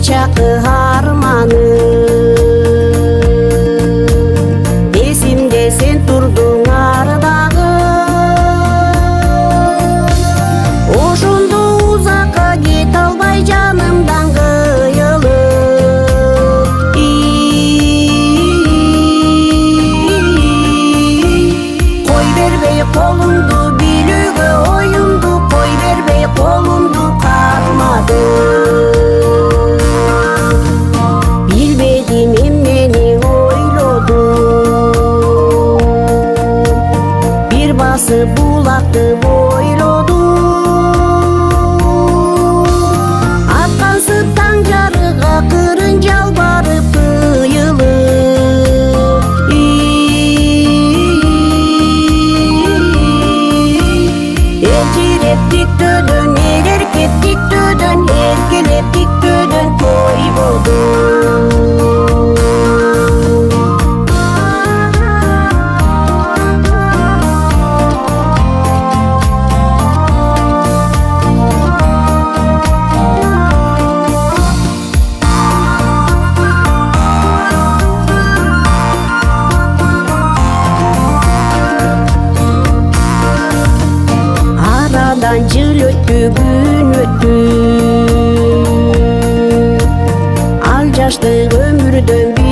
çakı harmanım. Esimde sen turdun arдағы, ошондо узакка кете албай жанымдан кыйылып. Кой бербей колумду бийлөөгө оюмду, кой бербей колумду кармадым. Билбедим эмнени ойлодум, бир басып булакты бойлодум. Аткан сыттан жарыга кырын жалбарып кыйылып. Элжиреп тиктөөдөн, ээркеп тиктөөдөн, эркелеп тиктөөдөн койбодум. Aradan yıl öttü, gün öttü, al yaşlı ömürden bir